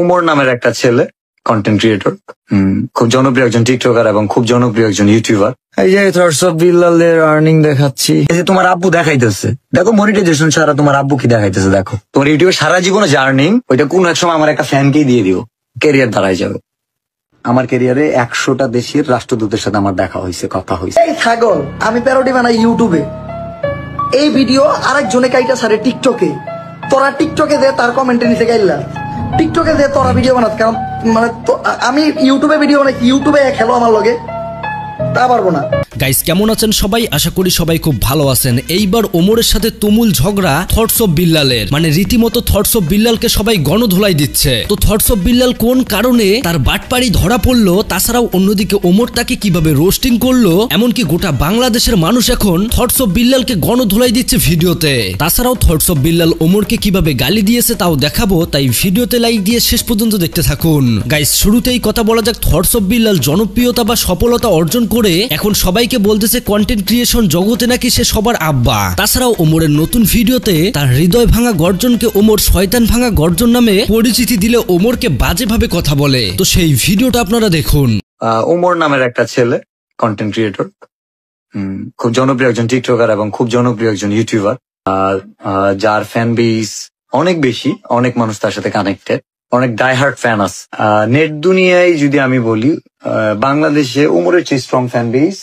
ওমর নামের একটা ছেলে, কন্টেন্ট ক্রিয়েটর, খুব জনপ্রিয় একজন টিকটকার এবং খুব জনপ্রিয় একজন ইউটিউবার। এই যে থটস অফ বিল্লালের আর্নিং দেখাচ্ছি। এই যে তোমার আব্বু দেখাইতেছে, দেখো মনিটাইজেশন ছাড়া তোমার আব্বু কি দেখাইতেছে। দেখো তোমার ইউটিউবে সারা জীবনে যে আর্নিং, ওইটা কোন এক সময় আমার একটা ফ্যানকেই দিয়ে দিও, ক্যারিয়ার দাঁড়ায় যাবে। আমার ক্যারিয়ারে 100টা দেশের রাষ্ট্রদূতের সাথে আমার দেখা হয়েছে, কথা হয়েছে। এই ছাগল, আমি প্যারোডি বানাই ইউটিউবে, এই ভিডিও আরেকজনে কাইটা সারে টিকটকে। তোরা টিকটকে দে তার কমেন্টে নিচে গাইলা, টিকটকে দে তোরা ভিডিও বানাত। কারণ মানে আমি ইউটিউবে ভিডিও বানাই, ইউটিউবে খেলো আমার লগে, তা পারবো না। গাইস, কেমন আছেন সবাই? আশা করি সবাই খুব ভালো আছেন। এইবার ওমরের সাথে তুমুল ঝগড়া থটস অফ বিল্লালের, মানে রীতিমতো থটস অফ বিল্লালকে সবাই গণধোলাই দিচ্ছে। তো থটস অফ বিল্লাল কোন কারণে তার বাটপাড়ি ধরা পড়লো, তাছাড়াও অন্যদিকে ওমর তাকে কিভাবে রোস্টিং করলো, এমনকি গোটা বাংলাদেশের মানুষ এখন থটস অফ বিল্লালকে গণধোলাই দিচ্ছে ভিডিওতে। তাছাড়াও থটস অফ বিল্লাল ওমরকে কিভাবে গালি দিয়েছে তাও দেখাবো, তাই ভিডিওতে লাইক দিয়ে শেষ পর্যন্ত দেখতে থাকুন। গাইস, শুরুতেই কথা বলা যাক, থটস অফ বিল্লাল জনপ্রিয়তা বা সফলতা অর্জন করে এখন সবাইকে বলতেছে কন্টেন্ট ক্রিয়েশন জগতে নাকি সে সবার আব্বা। তাছাড়াও ওমরের নতুন ভিডিওতে তার হৃদয় ভাঙা গর্জনকে ওমর শয়তান ভাঙা গর্জন নামে পরিচিতি দিলে ওমরকে বাজেভাবে কথা বলে। তো সেই ভিডিওটা আপনারা দেখুন। ওমর নামের একটা ছেলে, কন্টেন্ট ক্রিয়েটর, খুব জনপ্রিয় একজন টিকটকার এবং খুব জনপ্রিয় একজন ইউটিউবার, যার ফ্যান বেস অনেক বেশি, অনেক মানুষ তার সাথে কানেক্টেড, অনেক ডাইহার্ট ফ্যান আছে। নেট দুনিয়ায় যদি আমি বলি, বাংলাদেশে ওমরের চেয়ে স্ট্রং ফ্যান বেস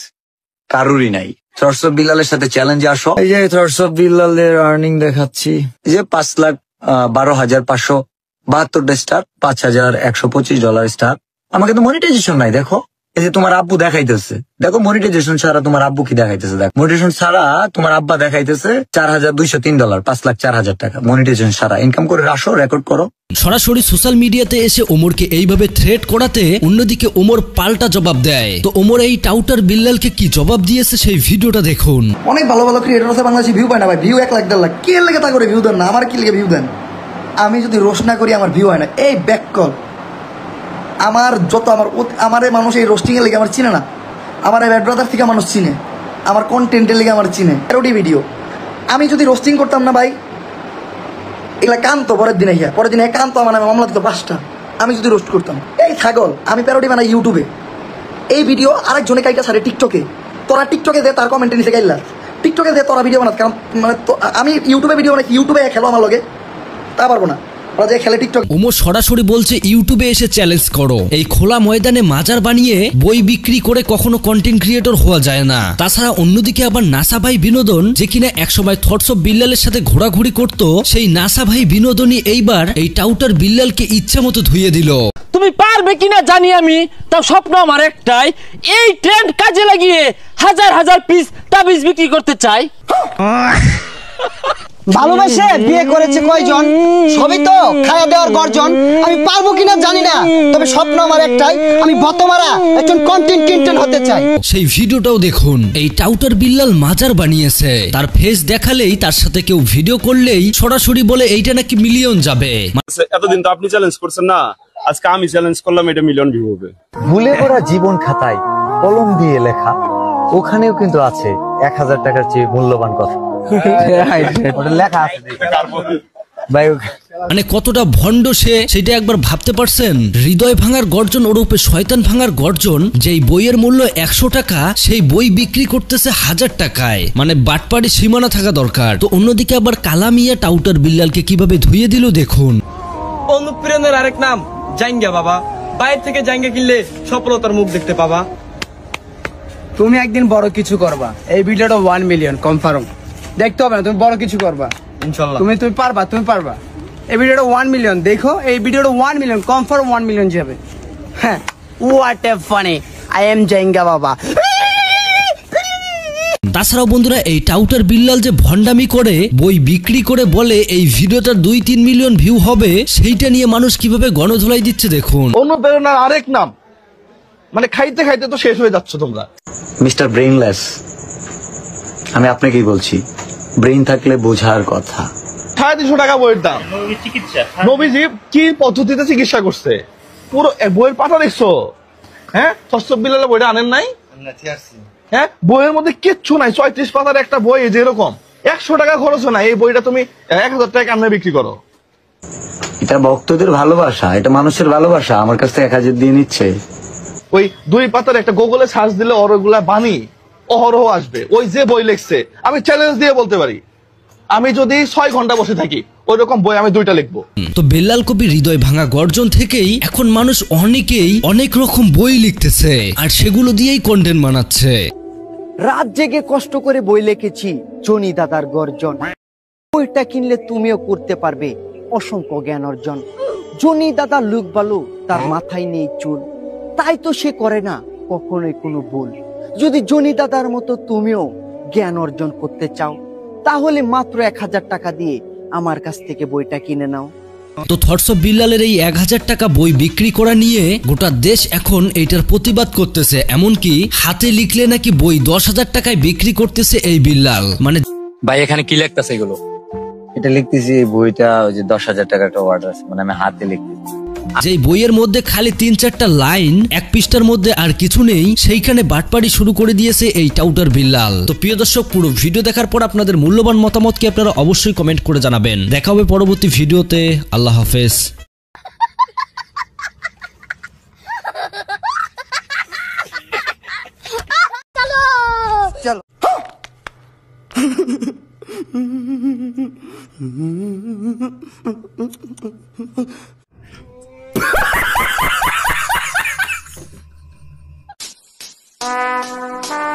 কারোরই নাই। থটস অফ বিল্লালের সাথে চ্যালেঞ্জে আসো। এই যে থটস অফ বিল্লালের আর্নিং দেখাচ্ছি। এই যে $5,12,572 স্টার, $5,125 স্টার। আমাকে তো মনিটাইজেশন নাই। দেখো এই যে তোমার আব্বু দেখাইতেছে, দেখো মনিটাইজেশন ছাড়া তোমার আব্বু কি দেখাইতেছে। দেখো মনিটাইজেশন ছাড়া তোমার আব্বা দেখাইতেছে $4,203, $5,04,000 মনিটাইজেশন ছাড়া। ইনকাম করে আসো, রেকর্ড করো। সরাসরি সোশ্যাল মিডিয়াতে এসে ওমরকে এইভাবে থ্রেট করাতে অন্যদিকে ওমর পাল্টা জবাব দেয়। তো ওমর এই টাউটার বিল্লালকে কি জবাব দিয়েছে সেই ভিডিওটা দেখুন। অনেক ভালো ভালো ক্রিয়েটর আছে বাংলাদেশে, ভিউ পায় না ভাই, ভিউ 1 লাখ 1.5 লাখ। কে লেগে তা করে ভিউ দেন না? আমার কি লেগে ভিউ দেন? আমি যদি রোস্ট না করি আমার ভিউ হয় না। এই ব্যাককল আমার যত আমার মানুষ এই রোস্টিং এর লেগে আমার চিনে না, আমার এই ব্যাড ব্রাদার থেকে মানুষ চিনে, আমার কন্টেন্টের লেগে আমার চিনে। প্যারোডি ভিডিও আমি যদি রোস্টিং করতাম না ভাই, এগুলা কান্ত পরের দিনে কান্ত আমার নামে মামলা দিত 5টা, আমি যদি রোস্ট করতাম। এই ছাগল, আমি প্যারোডি বানাই ইউটিউবে, এই ভিডিও আরেকজনে কাইটা সারে টিকটকে। তোরা টিকটকে দে তার কমেন্টে নিচে গাইলা, টিকটকে দে তোরা ভিডিও বানাত। কারণ মানে আমি ইউটিউবে ভিডিও বানাই, ইউটিউবে খেলো আমার লগে, তা পারবো না। ওমর সরাসরি বলছে ইউটিউবে এসে চ্যালেঞ্জ করো। এই খোলা ময়দানে মাজার বানিয়ে বই বিক্রি করে কখনো কন্টেন্ট ক্রিয়েটর হওয়া যায় না। তাছাড়া অন্যদিকে আবার নাসা ভাই বিনোদন, যে কিনা একসময় থটস অফ বিল্লালের সাথে ঘোরাঘুরি করত, সেই নাসা ভাই বিনোদনই এইবার এই টাউটার বিল্লালকে ইচ্ছা মতো ধুয়ে দিল। তুমি পারবে কিনা জানি আমি, তাও স্বপ্ন আমার একটাই, এই ট্রেন্ড কাজে লাগিয়ে হাজার হাজার পিস তাবিজ বিক্রি করতে চাই। ভালোবাসে বিয়ে করেছে কয়জন, সবই তো খাওয়া দেওয়ার গর্জন। আমি পারবো কিনা জানি না, তবে স্বপ্ন আমার একটাই, আমি বতমারা একজন কন্টেন্ট ক্রিয়েটর হতে চাই। সেই ভিডিওটাও দেখুন। এই টাউটার বিল্লাল মাজার বানিয়েছে, তার ফেস দেখালেই, তার সাথে কেউ ভিডিও করলেই সরাসরি বলে এইটা নাকি মিলিয়ন যাবে। এতদিন তো আপনি চ্যালেঞ্জ করছেন না, আজকে আমি চ্যালেঞ্জ করলাম, এটা মিলিয়ন ভিউ হবে। ভুলে ওরা জীবন খাতায় কলম দিয়ে লেখা, ওখানেও কিন্তু আছে 1,000 টাকার চেয়ে মূল্যবান কথা লেখা আছে। মানে কতটা ভণ্ড সে, সেটা একবার ভাবতে পারছেন? হৃদয় ভাঙার গর্জন ওরূপে শয়তান ভাঙার গর্জন, যেই বইয়ের মূল্য 100 টাকা, সেই বই বিক্রি করতেছে 1000 টাকায়। মানে বাটপাড়ি সীমানা থাকা দরকার। তো অন্যদিকে আবার কালামিয়া টাউটার বিল্লালকে কিভাবে ধুয়ে দিল দেখুন। অনুপ্রেরণার আরেক নাম জাইঙ্গা বাবা, বাইরে থেকে জাইঙ্গা কিনলে সফলতার মুখ দেখতে পাবা। তুমি একদিন বড় কিছু করবা, এই ভিডিওটা 1 মিলিয়ন কনফার্ম। দেখতে হবে না, তুমি বড় কিছু করবা ইনশাআল্লাহ। তুমি পারবা। এই ভিডিওটা 1 মিলিয়ন দেখো, এই ভিডিওটা 1 মিলিয়ন কনফার্ম 1 মিলিয়ন যাবে। হ্যাঁ, what a funny, I am জাইঙ্গা বাবা। তাছাড়াও বন্ধুরা, এই টাউটার বিল্লাল যে ভণ্ডামি করে বই বিক্রি করে বলে এই ভিডিওটার 2-3 মিলিয়ন ভিউ হবে, সেইটা নিয়ে মানুষ কিভাবে গণধোলাই দিচ্ছে দেখুন। অনুপ্রেরণার আরেক নাম, মানে খাইতে খাইতে তো শেষ হয়ে যাচ্ছ তোমরা। মিস্টার ব্রেইনলেস, আমি আপনাকেই বলছি, ব্রেইন থাকলে বোঝার কথা। 350 টাকা বইয়ের দাম। নবীজি কি পদ্ধতিতে চিকিৎসা করছে, পুরো বইয়ের পাতা দেখছো? হ্যাঁ, থটস অফ বিল্লালের বইটা আনেন নাই? হ্যাঁ, বইয়ের মধ্যে কিচ্ছু নাই, 34 পাতার একটা বই, যেরকম 100 টাকা খরচ হয় না। এই বইটা তুমি 1000 টাকা কেমনে বিক্রি করো? এটা ভক্তদের ভালোবাসা, এটা মানুষের ভালোবাসা। আমার কাছ থেকে 1000 দিয়ে নিচ্ছে। ওই 2 পাতার একটা গুগলে সার্চ দিলে ওরগুলা বাণী অহরহ আসবে। ওই যে বই লিখছে, আমি চ্যালেঞ্জ দিয়ে বলতে পারি, আমি যদি 6 ঘন্টা বসে থাকি ওই রকম বই আমি 2টা লিখবো। তো বেল্লাল কবির হৃদয় ভাঙা গর্জন থেকেই এখন মানুষ অনেকেই অনেক রকম বই লিখতেছে আর সেগুলো দিয়েই কন্টেন্ট বানাচ্ছে। রাত জেগে কষ্ট করে বই লিখেছি জনি দাদার গর্জন। বইটা কিনলে তুমিও করতে পারবে অসংখ্য জ্ঞান অর্জন। জনি দাদা লুক বালু, তার মাথায় নেই চুল, তাই তো সে করে না কখনোই কোনো ভুল। যদি জনি দাদার মতো তুমিও জ্ঞান অর্জন করতে চাও তাহলে মাত্র 1000 টাকা দিয়ে আমার কাছ থেকে বইটা কিনে নাও। তো থটস অফ বিল্লালের এই 1000 টাকা বই বিক্রি করা নিয়ে গোটা দেশ এখন এইটার প্রতিবাদ করতেছে। এমনকি হাতে লিখলে নাকি বই 10,000 টাকায় বিক্রি করতেছে এই বিল্লাল। মানে ভাই এখানে কি লিখতেছে এগুলো? এটা লিখতেছি এই বইটা ওই যে 10,000 টাকার একটা অর্ডার আছে, মানে আমি হাতে লিখতেছি। যেই বইয়ের মধ্যে খালি 3-4টা লাইন, 1 পৃষ্ঠার মধ্যে আর কিছু নেই, সেইখানে বাটপাড়ি শুরু করে দিয়েছে এই টাউটার বিল্লাল। তো প্রিয় দর্শক, পুরো ভিডিও দেখার পর আপনাদের মূল্যবান মতামত কি আপনারা অবশ্যই কমেন্ট করে জানাবেন। দেখা হবে পরবর্তী ভিডিওতে। আল্লাহ হাফেজ।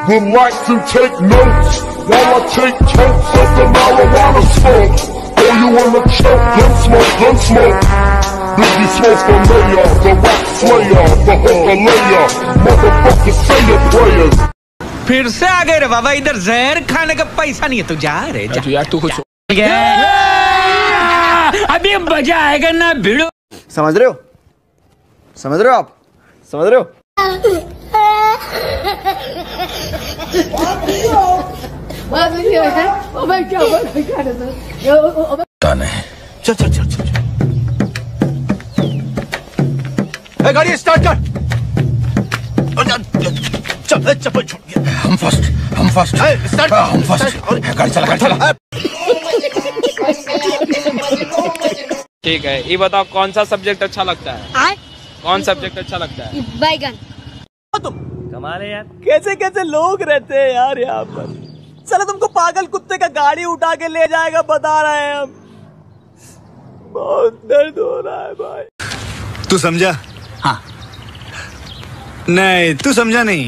Would like to take notes while I take totes of the marijuana smoke. Oh, you wanna choke? Gun smoke, gun smoke. Biggie Smoke the mayor, the rap slayer, the hooker layer. Motherfucker, say your prayers. फिर से आ गए रे बाबा, इधर जहर खाने का पैसा नहीं है, तू जा रे जा। यार तू कुछ अभी मजा आएगा ना भिड़ो। समझ रहे हो? समझ रहे हो आप? समझ रहे हो? चल चल चल चल गाड़ी स्टार्ट कर। चल चप्पल छोड़ दिया। हम फर्स्ट स्टार्ट हम फर्स्ट। गाड़ी चला गाड़ी चला। ठीक है, ये बताओ कौन सा सब्जेक्ट अच्छा लगता है? कौन सब्जेक्ट अच्छा लगता है? बैगन। कमाल है यार, कैसे कैसे लोग रहते हैं यार यहाँ पर। साला तुमको पागल कुत्ते का गाड़ी उठा के ले जाएगा बता रहे हैं हम। बहुत दर्द हो रहा है भाई। तू समझा? हाँ। नहीं तू समझा नहीं।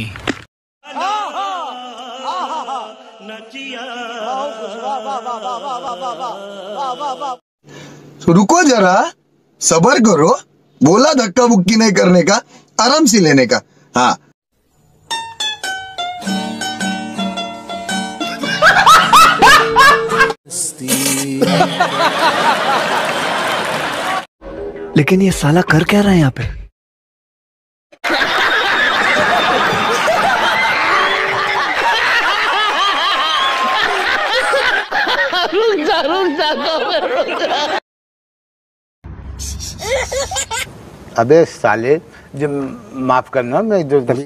तो रुको जरा, सब्र करो। बोला धक्का बुक्की नहीं करने का, आराम से लेने का। हाँ लेकिन ये साला कर क्या रहा है यहाँ पे? अबे साले, जब माफ करना, मैं इधर